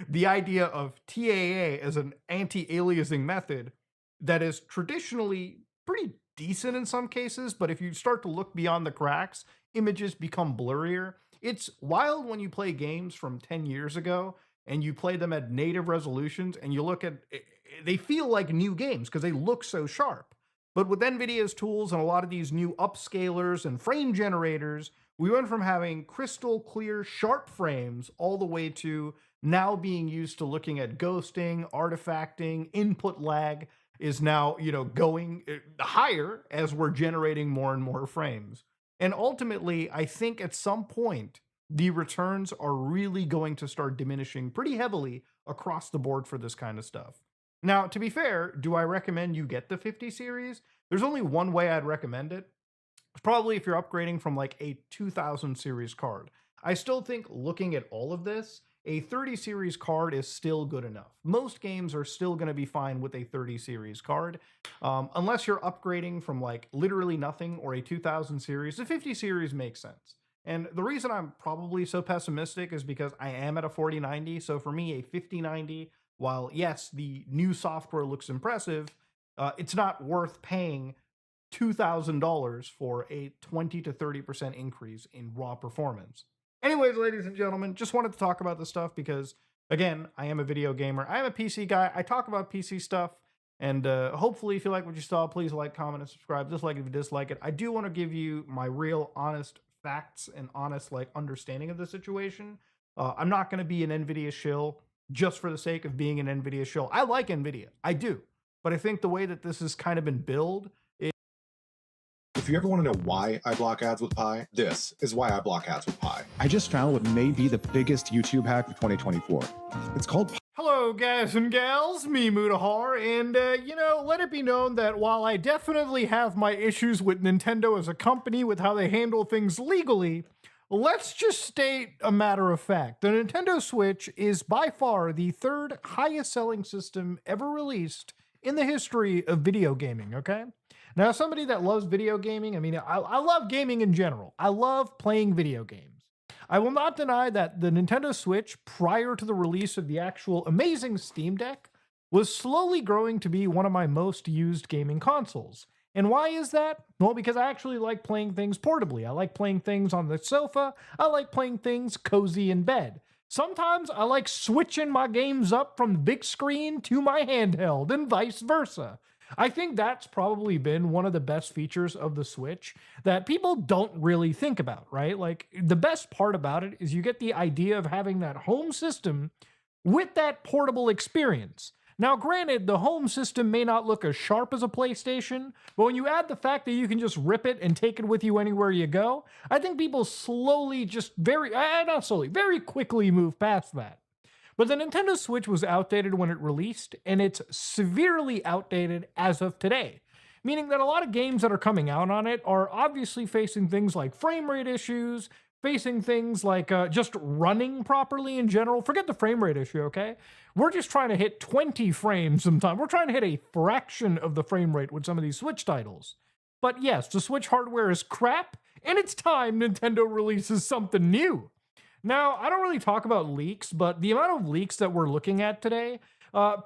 the idea of TAA as an anti-aliasing method that is traditionally pretty decent in some cases, but if you start to look beyond the cracks, images become blurrier. It's wild when you play games from 10 years ago and you play them at native resolutions and you look at they feel like new games because they look so sharp. But with NVIDIA's tools and a lot of these new upscalers and frame generators, we went from having crystal clear, sharp frames all the way to now being used to looking at ghosting, artifacting, input lag is now, going higher as we're generating more and more frames. And ultimately, I think at some point, the returns are really going to start diminishing pretty heavily across the board for this kind of stuff. Now, to be fair, do I recommend you get the 50 series? There's only one way I'd recommend it. Probably if you're upgrading from like a 2000 series card. I still think, looking at all of this, a 30 series card is still good enough. Most games are still going to be fine with a 30 series card. Unless you're upgrading from like literally nothing or a 2000 series, the 50 series makes sense. And the reason I'm probably so pessimistic is because I am at a 4090. So for me, a 5090, while yes, the new software looks impressive, it's not worth paying $2,000 for a 20 to 30% increase in raw performance. Anyways, ladies and gentlemen, just wanted to talk about this stuff because, again, I am a video gamer. I am a PC guy. I talk about PC stuff. And hopefully, if you like what you saw, please like, comment, and subscribe. Dislike if you dislike it. I do want to give you my real, honest facts and honest understanding of the situation. I'm not going to be an NVIDIA shill just for the sake of being an NVIDIA shill. I like NVIDIA. I do. But I think the way that this has kind of been billed, if you ever want to know why I block ads with Pi, this is why I block ads with Pi. I just found what may be the biggest YouTube hack of 2024. It's called Hello, guys and gals, me Mutahar, and let it be known that while I definitely have my issues with Nintendo as a company with how they handle things legally, let's just state a matter of fact. The Nintendo Switch is by far the third highest selling system ever released in the history of video gaming, okay? Now, as somebody that loves video gaming, I love gaming in general. I love playing video games. I will not deny that the Nintendo Switch, prior to the release of the actual amazing Steam Deck, was slowly growing to be one of my most used gaming consoles. And why is that? Well, because I actually like playing things portably. I like playing things on the sofa. I like playing things cozy in bed. Sometimes I like switching my games up from the big screen to my handheld and vice versa. I think that's probably been one of the best features of the Switch that people don't really think about, right? Like, the best part about it is you get the idea of having that home system with that portable experience. Now, granted, the home system may not look as sharp as a PlayStation, but when you add the fact that you can just rip it and take it with you anywhere you go, I think people very quickly move past that. But the Nintendo Switch was outdated when it released, and it's severely outdated as of today. Meaning that a lot of games that are coming out on it are obviously facing things like frame rate issues, facing things like just running properly in general. Forget the frame rate issue, okay? We're just trying to hit 20 frames sometimes. We're trying to hit a fraction of the frame rate with some of these Switch titles. But yes, the Switch hardware is crap, and it's time Nintendo releases something new. Now, I don't really talk about leaks, but the amount of leaks that we're looking at today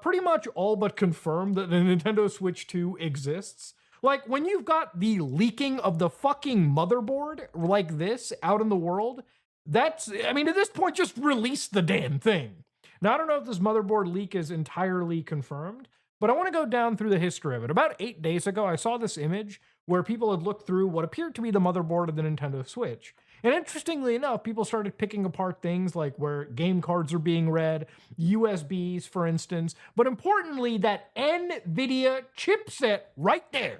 pretty much all but confirm that the Nintendo Switch 2 exists. Like, when you've got the leaking of the fucking motherboard like this out in the world, that's, I mean, at this point, just release the damn thing. Now, I don't know if this motherboard leak is entirely confirmed, but I want to go down through the history of it. About 8 days ago, I saw this image where people had looked through what appeared to be the motherboard of the Nintendo Switch. And interestingly enough, people started picking apart things like where game cards are being read, USBs, for instance, but importantly, that NVIDIA chipset right there.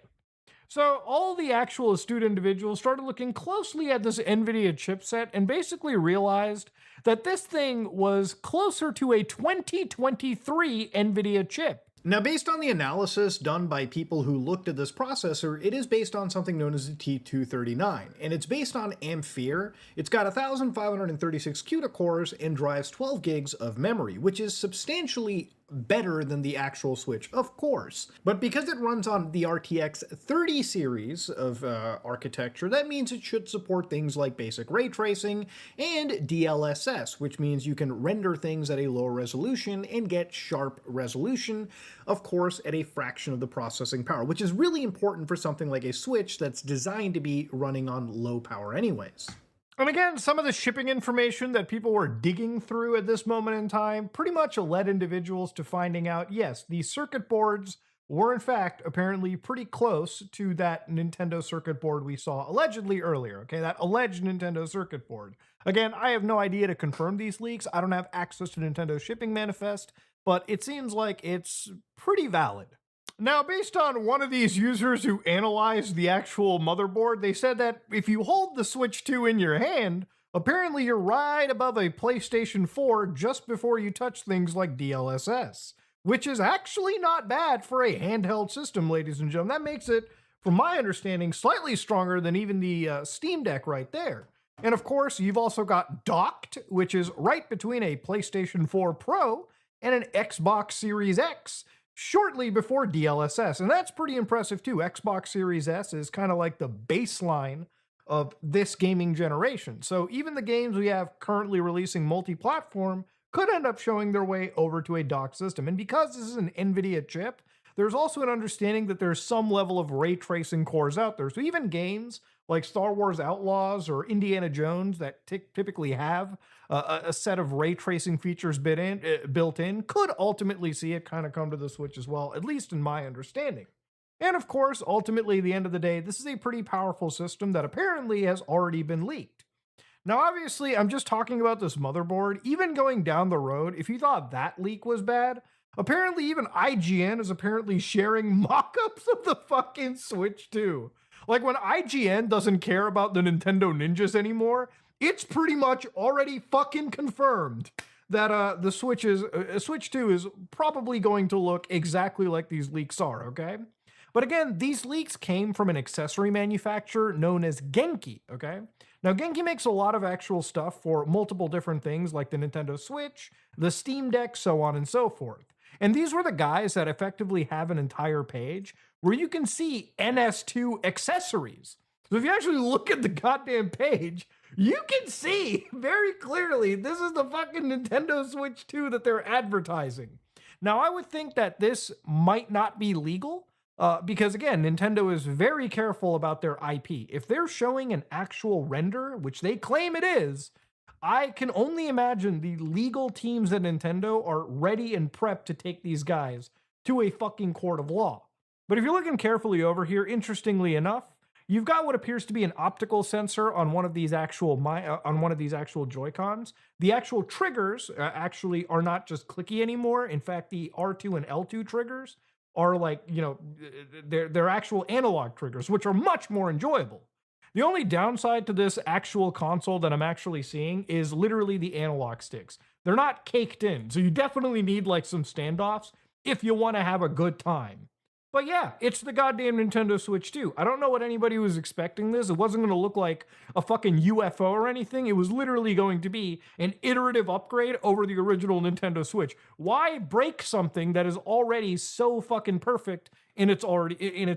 So all the actual astute individuals started looking closely at this NVIDIA chipset and basically realized that this thing was closer to a 2023 NVIDIA chip. Now, based on the analysis done by people who looked at this processor, it is based on something known as the T239, and it's based on Ampere. It's got 1,536 CUDA cores and drives 12 gigs of memory, which is substantially better than the actual Switch, of course. But because it runs on the RTX 30 series of architecture, that means it should support things like basic ray tracing and DLSS, which means you can render things at a lower resolution and get sharp resolution, of course, at a fraction of the processing power, which is really important for something like a Switch that's designed to be running on low power anyways. And again, some of the shipping information that people were digging through at this moment in time pretty much led individuals to finding out, yes, the circuit boards were in fact apparently pretty close to that Nintendo circuit board we saw allegedly earlier, okay? That alleged Nintendo circuit board. Again, I have no idea to confirm these leaks. I don't have access to Nintendo's shipping manifest, but it seems like it's pretty valid. Now, based on one of these users who analyzed the actual motherboard, they said that if you hold the Switch 2 in your hand, apparently you're right above a PlayStation 4 just before you touch things like DLSS, which is actually not bad for a handheld system, ladies and gentlemen. That makes it, from my understanding, slightly stronger than even the Steam Deck right there. And of course, you've also got docked, which is right between a PlayStation 4 Pro and an Xbox Series X, shortly before DLSS, and that's pretty impressive too. Xbox Series S is kind of like the baseline of this gaming generation. So even the games we have currently releasing multi-platform could end up showing their way over to a dock system. And because this is an NVIDIA chip, there's also an understanding that there's some level of ray tracing cores out there. So even games like Star Wars Outlaws or Indiana Jones that typically have a set of ray tracing features built in could ultimately see it kind of come to the Switch as well, at least in my understanding. And of course, ultimately, at the end of the day, this is a pretty powerful system that apparently has already been leaked. Now, obviously, I'm just talking about this motherboard. Even going down the road, if you thought that leak was bad, apparently even IGN is apparently sharing mock-ups of the fucking Switch 2. Like, when IGN doesn't care about the Nintendo Ninjas anymore, it's pretty much already fucking confirmed that the Switch 2 is probably going to look exactly like these leaks are, okay? But again, these leaks came from an accessory manufacturer known as Genki, okay? Now, Genki makes a lot of actual stuff for multiple different things like the Nintendo Switch, the Steam Deck, so on and so forth. And these were the guys that effectively have an entire page where you can see NS2 accessories. So if you actually look at the goddamn page, you can see very clearly this is the fucking Nintendo Switch 2 that they're advertising. Now, I would think that this might not be legal because, again, Nintendo is very careful about their IP. If they're showing an actual render, which they claim it is, I can only imagine the legal teams at Nintendo are ready and prepped to take these guys to a fucking court of law. But if you're looking carefully over here, interestingly enough, you've got what appears to be an optical sensor on one of these actual Joy-Cons. The actual triggers actually are not just clicky anymore. In fact, the R2 and L2 triggers are like, you know, they're actual analog triggers, which are much more enjoyable. The only downside to this actual console that I'm actually seeing is literally the analog sticks. They're not caked in, so you definitely need like some standoffs if you want to have a good time. But yeah, it's the goddamn Nintendo Switch 2. I don't know what anybody was expecting this. It wasn't going to look like a fucking UFO or anything. It was literally going to be an iterative upgrade over the original Nintendo Switch. Why break something that is already so fucking perfect in its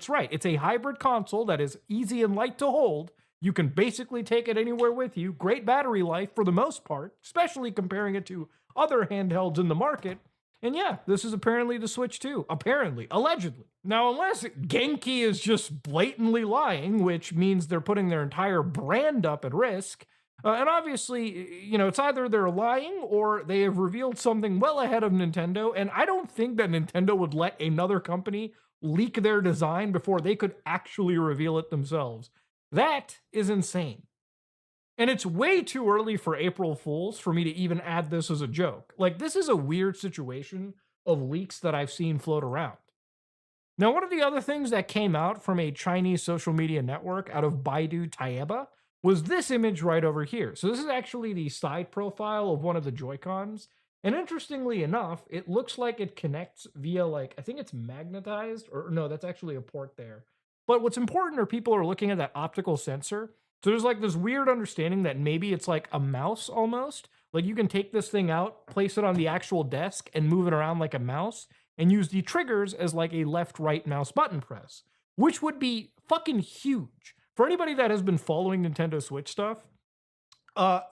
right? It's a hybrid console that is easy and light to hold. You can basically take it anywhere with you. Great battery life for the most part, especially comparing it to other handhelds in the market. And yeah, this is apparently the Switch 2. Apparently. Allegedly. Now, unless Genki is just blatantly lying, which means they're putting their entire brand up at risk, and obviously, you know, it's either they're lying or they have revealed something well ahead of Nintendo, and I don't think that Nintendo would let another company leak their design before they could actually reveal it themselves. That is insane. And it's way too early for April Fools for me to even add this as a joke. Like, this is a weird situation of leaks that I've seen float around. Now, one of the other things that came out from a Chinese social media network out of Baidu Taeba was this image right over here. So this is actually the side profile of one of the Joy-Cons. And interestingly enough, it looks like it connects via, like, I think it's magnetized, or no, that's actually a port there. But what's important are people are looking at that optical sensor. So there's like this weird understanding that maybe it's like a mouse almost. Like you can take this thing out, place it on the actual desk, and move it around like a mouse, and use the triggers as like a left-right mouse button press, which would be fucking huge. For anybody that has been following Nintendo Switch stuff,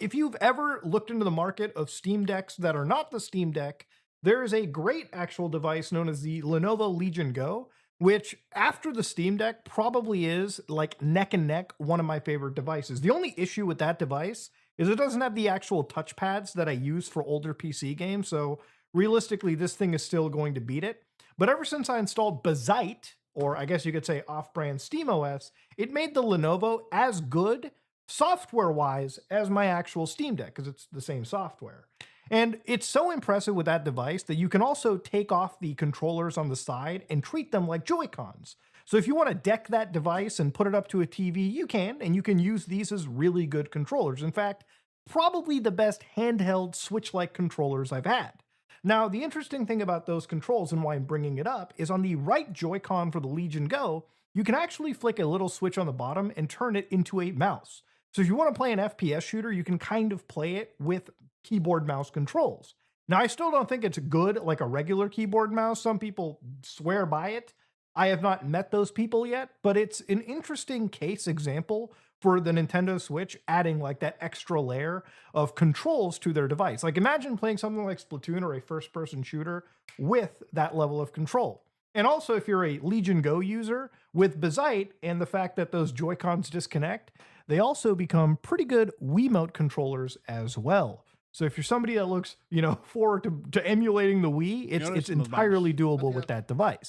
if you've ever looked into the market of Steam Decks that are not the Steam Deck, there is a great actual device known as the Lenovo Legion Go, which after the Steam Deck probably is like neck and neck one of my favorite devices. The only issue with that device is it doesn't have the actual touchpads that I use for older PC games, so realistically this thing is still going to beat it. But ever since I installed Bazite, or I guess you could say off-brand SteamOS, it made the Lenovo as good software-wise as my actual Steam Deck, because it's the same software. And it's so impressive with that device that you can also take off the controllers on the side and treat them like Joy-Cons. So if you want to deck that device and put it up to a TV, you can, and you can use these as really good controllers. In fact, probably the best handheld Switch-like controllers I've had. Now, the interesting thing about those controls and why I'm bringing it up is on the right Joy-Con for the Legion Go, you can actually flick a little switch on the bottom and turn it into a mouse. So if you want to play an FPS shooter, you can kind of play it with keyboard mouse controls. Now, I still don't think it's good like a regular keyboard mouse. Some people swear by it. I have not met those people yet, but it's an interesting case example for the Nintendo Switch adding like that extra layer of controls to their device. Like imagine playing something like Splatoon or a first-person shooter with that level of control. And also if you're a Legion Go user, with Bazite and the fact that those Joy-Cons disconnect, they also become pretty good Wiimote controllers as well. So if you're somebody that looks, forward to emulating the Wii, it's entirely doable with that device.